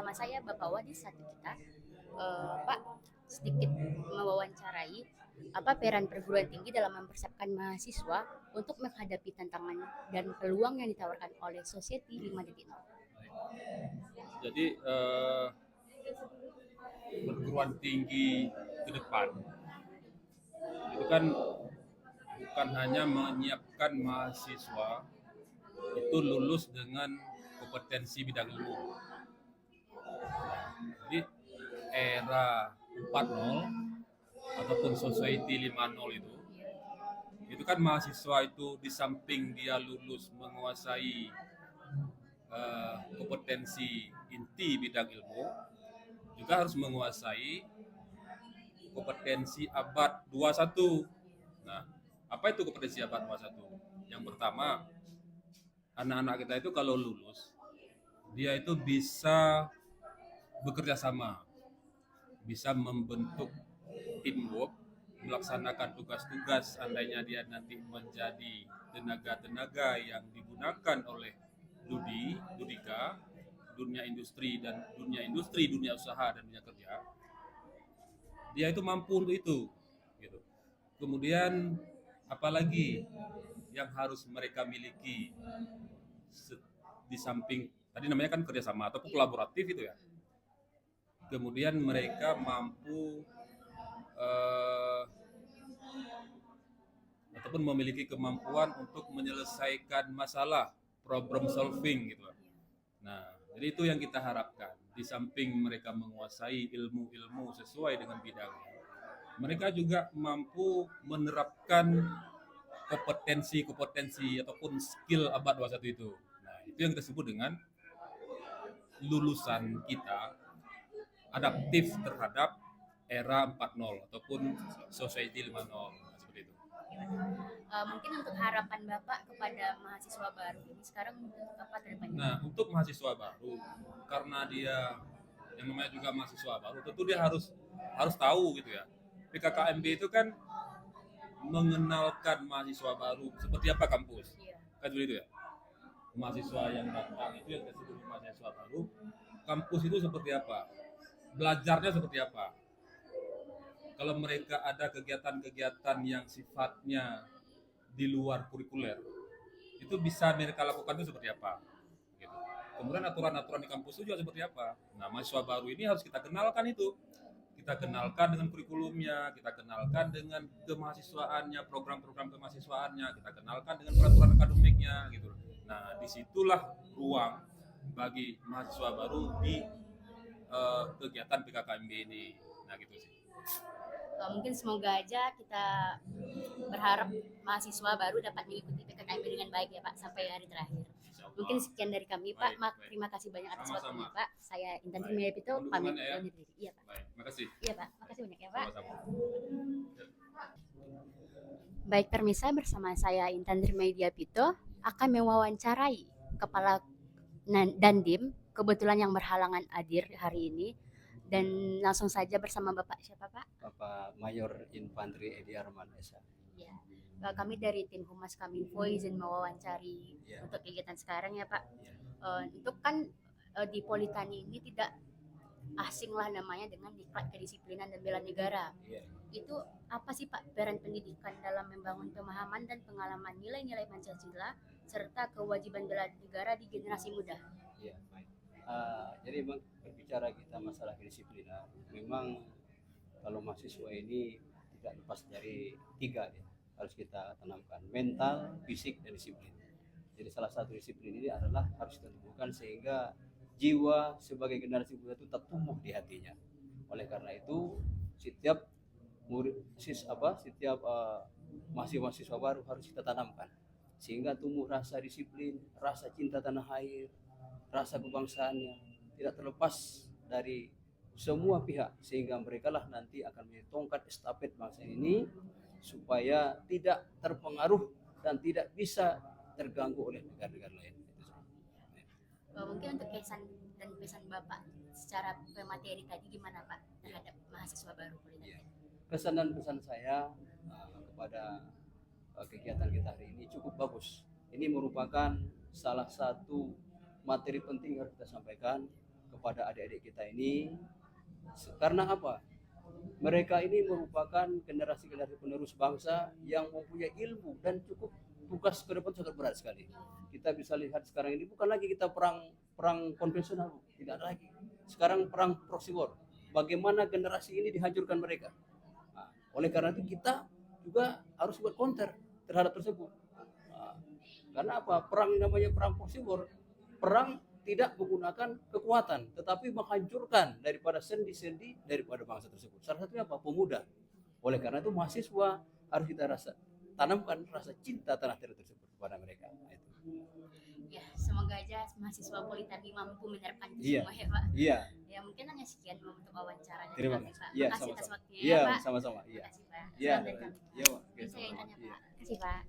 bersama saya Bapak Wadi saat kita Pak sedikit mewawancarai apa peran perguruan tinggi dalam mempersiapkan mahasiswa untuk menghadapi tantangan dan peluang yang ditawarkan oleh Society 5.0. Jadi perguruan tinggi ke depan itu kan bukan hanya menyiapkan mahasiswa itu lulus dengan kompetensi bidang ilmu. Jadi era 4.0 ataupun society 5.0 itu kan mahasiswa itu di samping dia lulus menguasai kompetensi inti bidang ilmu, juga harus menguasai kompetensi abad 21. Nah, apa itu kompetensi abad 21? Yang pertama, anak-anak kita itu kalau lulus, dia itu bisa bekerja sama, bisa membentuk teamwork, melaksanakan tugas-tugas seandainya dia nanti menjadi tenaga-tenaga yang digunakan oleh Dudika, dunia industri, dunia usaha dan dunia kerja. Dia itu mampu untuk itu, gitu. Kemudian apalagi yang harus mereka miliki di samping tadi namanya kan kerjasama ataupun kolaboratif itu ya. Kemudian mereka mampu ataupun memiliki kemampuan untuk menyelesaikan masalah, problem solving gitu. Nah, jadi itu yang kita harapkan. Di samping mereka menguasai ilmu-ilmu sesuai dengan bidangnya, mereka juga mampu menerapkan kompetensi ataupun skill abad 21 itu. Nah, itu yang kita sebut dengan lulusan kita adaptif terhadap era 4.0 ataupun society 5.0. Nah, seperti itu. Mungkin untuk harapan Bapak kepada mahasiswa baru ini sekarang untuk apa terdepannya? Nah, untuk mahasiswa baru, karena dia yang namanya juga mahasiswa baru, tentu dia harus tahu gitu ya. PKKMB itu kan mengenalkan mahasiswa baru seperti apa kampus, kan begitu ya. Mahasiswa yang datang itu yang disebut mahasiswa baru, kampus itu seperti apa, belajarnya seperti apa. Kalau mereka ada kegiatan-kegiatan yang sifatnya di luar kurikuler, itu bisa mereka lakukan itu seperti apa. Gitu. Kemudian aturan-aturan di kampus itu juga seperti apa. Nah, mahasiswa baru ini harus kita kenalkan itu. Kita kenalkan dengan kurikulumnya, kita kenalkan dengan kemahasiswaannya, program-program kemahasiswaannya, kita kenalkan dengan peraturan akademiknya, gitu. Nah, disitulah ruang bagi mahasiswa baru di kegiatan PKKMB ini. Nah, gitu sih. Mungkin semoga aja kita berharap mahasiswa baru dapat mengikuti PKKMB dengan baik ya Pak sampai hari terakhir. Mungkin sekian dari kami Pak. Terima kasih banyak atas waktunya Pak. Saya Intan Trimaya Pito pamit undur diri. Iya Pak. Baik, makasih. Iya Pak, makasih banyak ya Pak. Sama-sama. Baik Permisa, bersama saya Intan Trimaya Pito akan mewawancarai Kepala Dandim kebetulan yang berhalangan hadir hari ini. Dan langsung saja bersama Bapak siapa Pak? Bapak Mayor Infantri Edi Arman Esa. Ya. Kami dari tim Humas Kominfo izin mewawancari untuk kegiatan sekarang ya Pak. Untuk kan di Politani ini tidak asing lah namanya dengan Diklat Kedisiplinan dan Bela Negara. Itu apa sih Pak peran pendidikan dalam membangun pemahaman dan pengalaman nilai-nilai Pancasila serta kewajiban bela negara di generasi muda? Ya, baik. Jadi berbicara kita masalah kedisiplinan, memang kalau mahasiswa ini tidak lepas dari tiga ya, harus kita tanamkan: mental, fisik, dan disiplin. Jadi salah satu disiplin ini adalah harus kita tumbuhkan sehingga jiwa sebagai generasi muda itu tertumbuh di hatinya. Oleh karena itu setiap mahasiswa baru harus kita tanamkan sehingga tumbuh rasa disiplin, rasa cinta tanah air, rasa kebangsaannya tidak terlepas dari semua pihak, sehingga mereka lah nanti akan menjadi tongkat estafet bangsa ini supaya tidak terpengaruh dan tidak bisa terganggu oleh negara-negara lain. Mungkin untuk kesan dan pesan Bapak secara pemateri tadi gimana Pak terhadap mahasiswa baru Politeknik? Kesan dan pesan saya kepada kegiatan kita hari ini cukup bagus. Ini merupakan salah satu materi penting yang harus kita sampaikan kepada adik-adik kita ini. Karena apa? Mereka ini merupakan generasi-generasi penerus bangsa yang mempunyai ilmu dan cukup tugas ke depan sangat berat sekali. Kita bisa lihat sekarang ini bukan lagi kita perang konvensional, tidak ada lagi. Sekarang perang proxy war. Bagaimana generasi ini dihancurkan mereka. Nah, oleh karena itu kita juga harus buat counter terhadap tersebut. Nah, karena apa? Perang namanya perang proxy war. Perang tidak menggunakan kekuatan, tetapi menghancurkan daripada sendi-sendi daripada bangsa tersebut. Salah satunya apa? Pemuda. Oleh karena itu mahasiswa harus kita tanamkan rasa cinta tanah air tersebut kepada mereka. Nah, itu. Ya, semoga aja mahasiswa Politeknik mampu menerapkan itu Iya. semua ya Pak. Iya. Ya mungkin hanya sekian untuk wawancara dari Terima kami, kasih. Pak. Iya, Makasih atas sama-sama. waktunya Iya, ya Pak. sama-sama. Iya. Makasih Pak. Iya. Salam dari kami. Iya, Pak. Oke, Saya sama-sama. tanya Iya. Pak. Makasih Pak.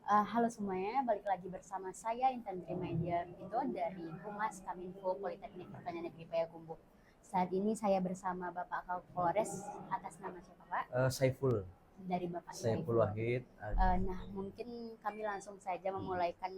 Halo semuanya, balik lagi bersama saya Intan Trimedia Indo dari Humas Kominfo Politeknik Pertanian Negeri Payakumbuh. Saat ini saya bersama Bapak Kapolres, atas nama siapa Pak? Saiful Dari Bapak Saiful Wahid. Nah, mungkin kami langsung saja memulaikan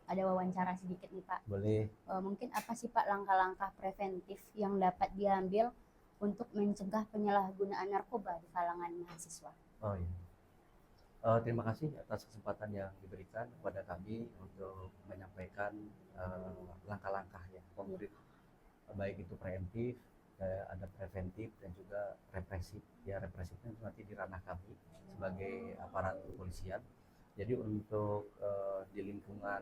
ada wawancara sedikit nih Pak. Boleh. Mungkin apa sih Pak langkah-langkah preventif yang dapat diambil untuk mencegah penyalahgunaan narkoba di kalangan mahasiswa? Oh iya. Terima kasih atas kesempatan yang diberikan kepada kami untuk menyampaikan langkah-langkah yang konkret, baik itu preventif, ada preventif dan juga represif. Ya, represifnya nanti di ranah kami sebagai aparat kepolisian. Jadi untuk di lingkungan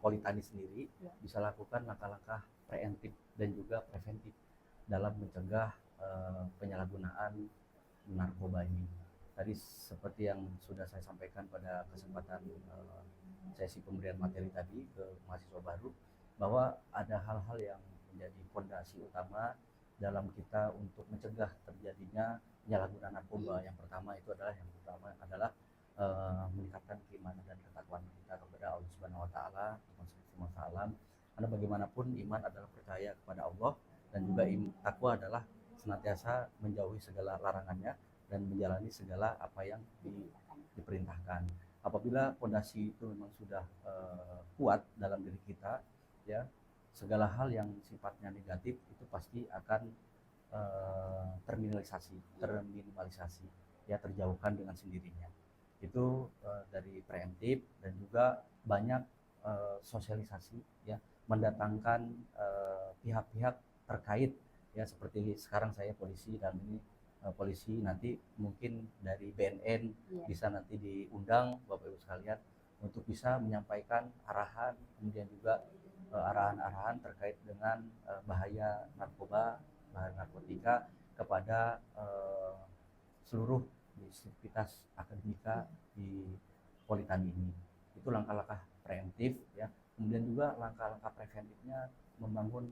Politani sendiri bisa lakukan langkah-langkah preventif dan juga preventif dalam mencegah penyalahgunaan narkoba ini. Tadi seperti yang sudah saya sampaikan pada kesempatan sesi pemberian materi tadi ke mahasiswa baru, bahwa ada hal-hal yang menjadi fondasi utama dalam kita untuk mencegah terjadinya penyalahgunaan narkoba. Yang pertama adalah meningkatkan keimanan dan ketakwaan kita kepada Allah Subhanahu wa taala, karena bagaimanapun iman adalah percaya kepada Allah, dan juga takwa adalah senantiasa menjauhi segala larangannya dan menjalani segala apa yang diperintahkan. Apabila fondasi itu memang sudah kuat dalam diri kita, ya, segala hal yang sifatnya negatif itu pasti akan terminimalisasi, ya, terjauhkan dengan sendirinya. Itu dari preventif, dan juga banyak sosialisasi, ya, mendatangkan pihak-pihak terkait, ya, seperti sekarang saya polisi, dan ini polisi, nanti mungkin dari BNN bisa nanti diundang Bapak Ibu sekalian untuk bisa menyampaikan arahan, kemudian juga arahan-arahan terkait dengan bahaya narkoba, bahaya narkotika kepada seluruh aktivitas akademika di Politani ini. Itu langkah-langkah preventif, ya. Kemudian juga langkah-langkah preventifnya membangun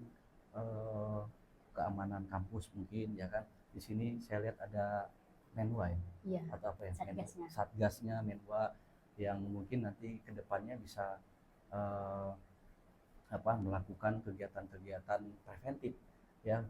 keamanan kampus mungkin, ya kan. Di sini saya lihat ada Menwa, ya, atau apa ya, satgasnya Menwa, yang mungkin nanti kedepannya bisa melakukan kegiatan-kegiatan preventif, ya,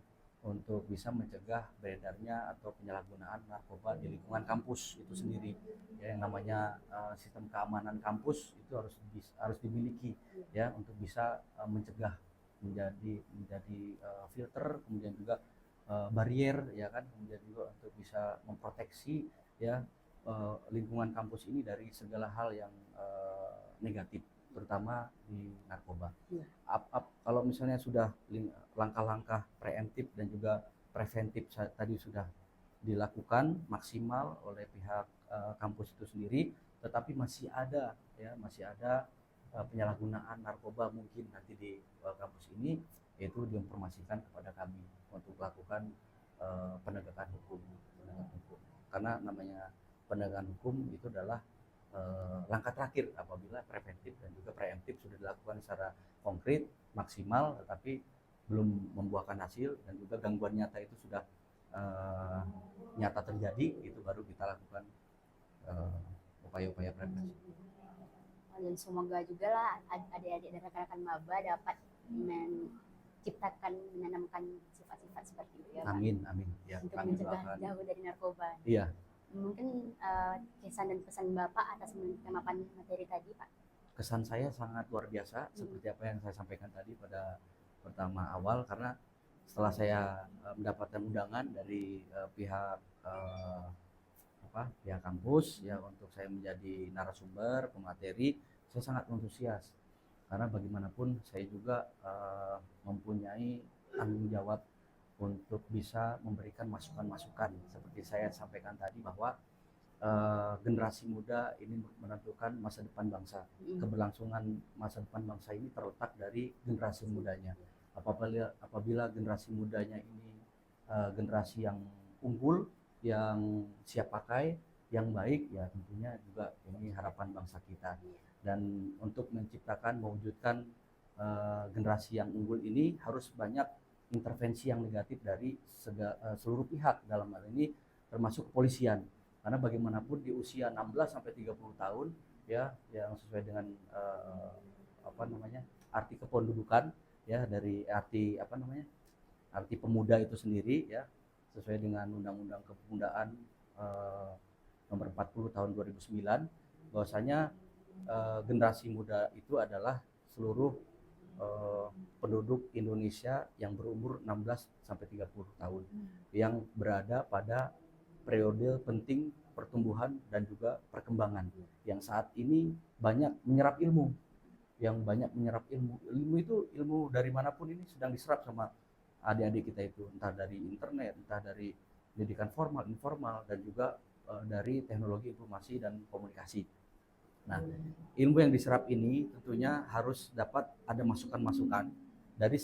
untuk bisa mencegah beredarnya atau penyalahgunaan narkoba di lingkungan kampus itu sendiri. Ya, yang namanya sistem keamanan kampus itu harus dimiliki, ya, untuk bisa mencegah, menjadi filter, kemudian juga barier, ya kan, kemudian juga untuk bisa memproteksi, ya, lingkungan kampus ini dari segala hal yang negatif, terutama di narkoba. Kalau misalnya sudah langkah-langkah preventif dan juga preventif tadi sudah dilakukan maksimal oleh pihak kampus itu sendiri, tetapi masih ada penyalahgunaan narkoba mungkin nanti di kampus ini, yaitu diinformasikan kepada kami untuk melakukan penegakan hukum. Karena namanya penegakan hukum itu adalah langkah terakhir apabila preventif dan juga preemptif sudah dilakukan secara konkret maksimal tetapi belum membuahkan hasil, dan juga gangguan nyata itu sudah nyata terjadi, itu baru kita lakukan upaya-upaya preventif. Dan semoga juga lah adik-adik dan rekan-rekan maba dapat menanamkan sifat-sifat seperti itu, ya Pak. Amin. Ya, untuk mencegah jauh dari narkoba. Iya. Mungkin kesan dan pesan Bapak atas menyampaikan materi tadi, Pak. kesan saya sangat luar biasa seperti apa yang saya sampaikan tadi pada pertama awal, karena setelah saya mendapatkan undangan dari pihak pihak kampus ya untuk saya menjadi narasumber pemateri, saya sangat antusias karena bagaimanapun saya juga mempunyai tanggung jawab untuk bisa memberikan masukan-masukan seperti saya sampaikan tadi bahwa generasi muda ini menentukan masa depan bangsa. Keberlangsungan masa depan bangsa ini terletak dari generasi mudanya. Apabila generasi mudanya ini generasi yang unggul, yang siap pakai, yang baik, ya tentunya juga ini harapan bangsa kita. Dan untuk menciptakan, mewujudkan generasi yang unggul ini harus banyak intervensi yang negatif dari seluruh pihak, dalam hal ini termasuk kepolisian. Karena bagaimanapun di usia 16 sampai 30 tahun ya yang sesuai dengan arti kependudukan ya, dari arti arti pemuda itu sendiri ya, sesuai dengan Undang-Undang Kepemudaan nomor 40 tahun 2009, bahwasanya generasi muda itu adalah seluruh penduduk Indonesia yang berumur 16 sampai 30 tahun yang berada pada periode penting pertumbuhan dan juga perkembangan, yang saat ini banyak menyerap ilmu, ilmu itu ilmu dari manapun ini sedang diserap sama adik-adik kita itu, entah dari internet, entah dari pendidikan formal, informal, dan juga dari teknologi informasi dan komunikasi. Nah, ilmu yang diserap ini tentunya harus dapat ada masukan-masukan dari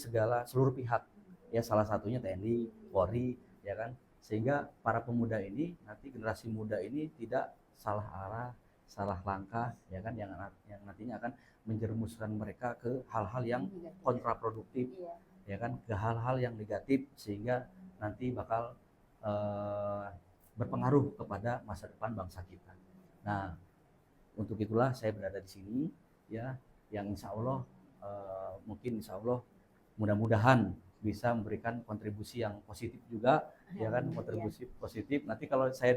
seluruh pihak ya, salah satunya TNI, Polri ya kan, sehingga para pemuda ini, nanti generasi muda ini tidak salah arah, salah langkah ya kan, yang nantinya akan menjerumuskan mereka ke hal-hal yang kontraproduktif ya kan, ke hal-hal yang negatif, sehingga nanti bakal berpengaruh kepada masa depan bangsa kita. Nah, untuk itulah saya berada di sini ya, yang insya Allah mudah-mudahan bisa memberikan kontribusi yang positif juga ya kan, kontribusi positif. Nanti kalau saya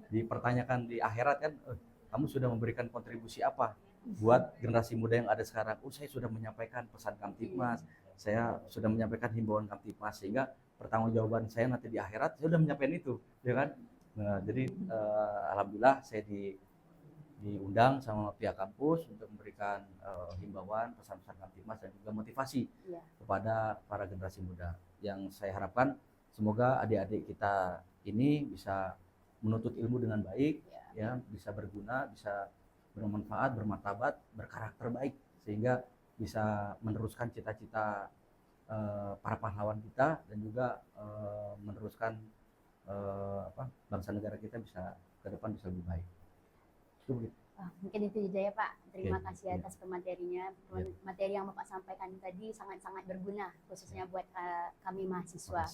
dipertanyakan di akhirat kan, kamu sudah memberikan kontribusi apa buat generasi muda yang ada sekarang? Saya sudah menyampaikan pesan Kamtibmas, saya sudah menyampaikan himbauan Kamtibmas, sehingga pertanggungjawaban saya nanti di akhirat saya sudah menyampaikan itu ya kan. Nah, jadi alhamdulillah saya diundang sama pihak kampus untuk memberikan himbauan, pesan-pesan Kamtibmas, dan juga motivasi kepada para generasi muda. Yang saya harapkan semoga adik-adik kita ini bisa menuntut ilmu dengan baik ya, bisa berguna, bisa bermanfaat, bermartabat, berkarakter baik, sehingga bisa meneruskan cita-cita para pahlawan kita, dan juga meneruskan bangsa negara kita bisa ke depan bisa lebih baik. Mungkin itu saja ya Pak. Terima kasih atas materinya. Materi yang Bapak sampaikan tadi sangat-sangat berguna, khususnya buat kami mahasiswa.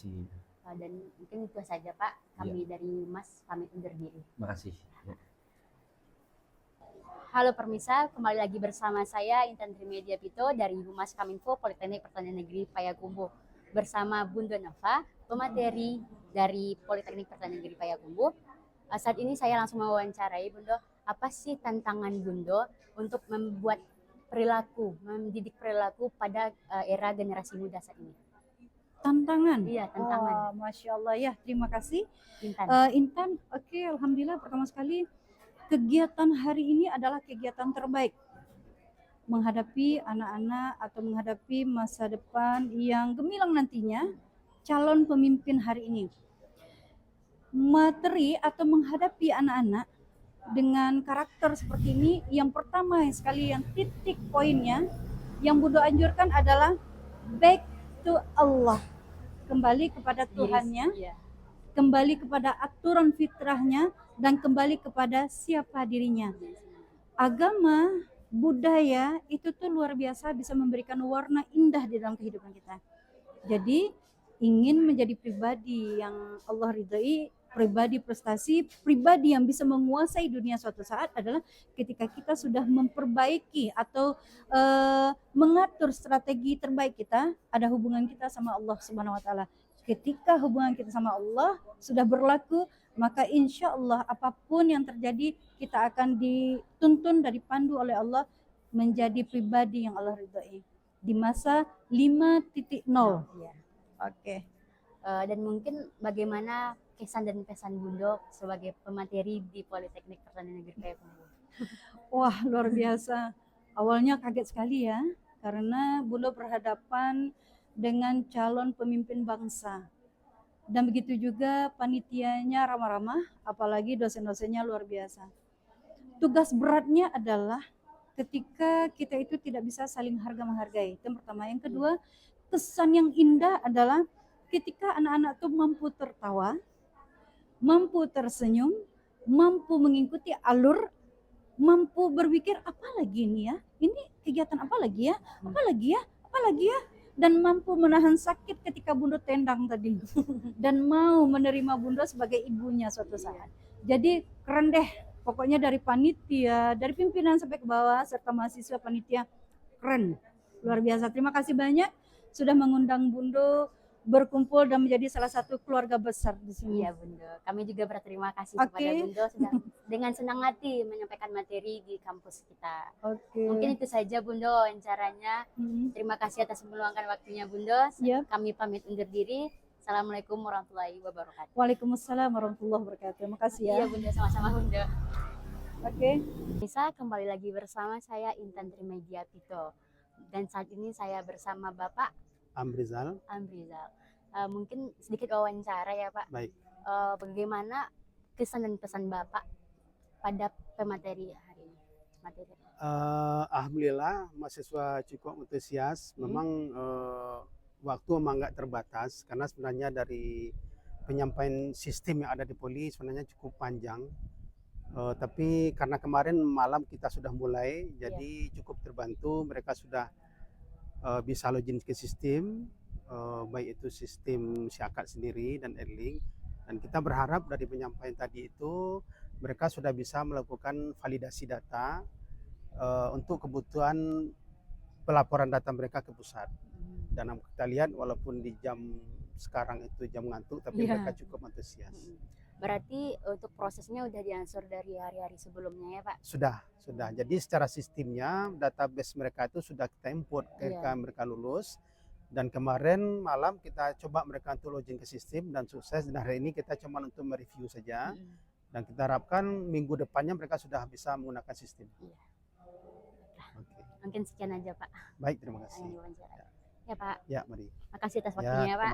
Dan mungkin itu saja Pak. Kami dari Mas pamit undur diri. Terima kasih. Halo permisa, kembali lagi bersama saya Intan Trimedia Pito dari Humas Kominfo Politeknik Pertanian Negeri Payakumbuh, bersama Bunda Nova, pemateri dari Politeknik Pertanian Negeri Payakumbuh. Saat ini saya langsung mewawancarai Bunda, apa sih tantangan Bunda untuk membuat perilaku, mendidik perilaku pada era generasi muda saat ini? Tantangan? Iya, tantangan. Masya Allah ya, terima kasih Intan. Intan. Oke, alhamdulillah, pertama sekali kegiatan hari ini adalah kegiatan terbaik menghadapi anak-anak atau menghadapi masa depan yang gemilang nantinya, calon pemimpin hari ini. Materi atau menghadapi anak-anak dengan karakter seperti ini, yang pertama sekali, yang titik poinnya yang Bunda anjurkan adalah back to Allah, kembali kepada Tuhannya, kembali kepada aturan fitrahnya, dan kembali kepada siapa dirinya. Agama, budaya itu tuh luar biasa bisa memberikan warna indah di dalam kehidupan kita. Jadi ingin menjadi pribadi yang Allah ridhai, pribadi prestasi, pribadi yang bisa menguasai dunia suatu saat adalah ketika kita sudah memperbaiki atau mengatur strategi terbaik kita, ada hubungan kita sama Allah Subhanahu wa taala. Ketika hubungan kita sama Allah sudah berlaku, maka insya Allah apapun yang terjadi kita akan dituntun dan dipandu oleh Allah menjadi pribadi yang Allah ridhoi di masa 5.0. Ya. Oke. Dan mungkin bagaimana kesan dan pesan Bunda sebagai pemateri di Politeknik Pertanian Negeri Payakumbuh? Wah, luar biasa. Awalnya kaget sekali ya, karena Bunda berhadapan dengan calon pemimpin bangsa. Dan begitu juga panitianya ramah-ramah, apalagi dosen-dosennya luar biasa. Tugas beratnya adalah ketika kita itu tidak bisa saling harga menghargai. Itu yang pertama. Yang kedua, pesan yang indah adalah ketika anak-anak itu mampu tertawa, mampu tersenyum, mampu mengikuti alur, mampu berpikir apa lagi ini ya, ini kegiatan apa lagi ya, apa lagi ya, dan mampu menahan sakit ketika Bunda tendang tadi dan mau menerima Bunda sebagai ibunya suatu saat. Jadi keren deh, pokoknya dari panitia, dari pimpinan sampai ke bawah serta mahasiswa panitia, keren, luar biasa. Terima kasih banyak sudah mengundang Bunda berkumpul dan menjadi salah satu keluarga besar di sini. Iya Bunda, kami juga berterima kasih Oke. kepada Bunda sudah dengan senang hati menyampaikan materi di kampus kita. Oke. Mungkin itu saja Bunda wawancaranya. Terima kasih atas meluangkan waktunya Bunda. Yap. Kami pamit undur diri. Assalamualaikum warahmatullahi wabarakatuh. Waalaikumsalam warahmatullahi wabarakatuh. Terima kasih ya. Iya Bunda, sama-sama Bunda. Oke. Bisa kembali lagi bersama saya Intan Trimedia Pito. Dan saat ini saya bersama Bapak Amrizal. Amrizal. Mungkin sedikit wawancara ya Pak. Baik. Bagaimana kesan dan pesan Bapak pada pemateri hari ini? Materi. Alhamdulillah mahasiswa cukup antusias. Memang waktu memang nggak terbatas karena sebenarnya dari penyampaian sistem yang ada di Poli sebenarnya cukup panjang. Tapi karena kemarin malam kita sudah mulai, jadi cukup terbantu. Mereka sudah bisa login ke sistem, baik itu sistem Syakat sendiri dan Erling. Dan kita berharap dari penyampaian tadi itu mereka sudah bisa melakukan validasi data untuk kebutuhan pelaporan data mereka ke pusat. Dan kita lihat walaupun di jam sekarang itu jam ngantuk, tapi mereka cukup antusias. Berarti untuk prosesnya udah diansur dari hari-hari sebelumnya ya Pak? Sudah. Jadi secara sistemnya database mereka itu sudah kita import ketika mereka lulus. Dan kemarin malam kita coba mereka untuk login ke sistem dan sukses. Dan hari ini kita cuma untuk mereview saja. Dan kita harapkan minggu depannya mereka sudah bisa menggunakan sistem. Iya. Oke. Mungkin sekian aja Pak. Baik, terima kasih. Ya Pak. Ya, mari. Makasih atas Ya, waktunya Pak.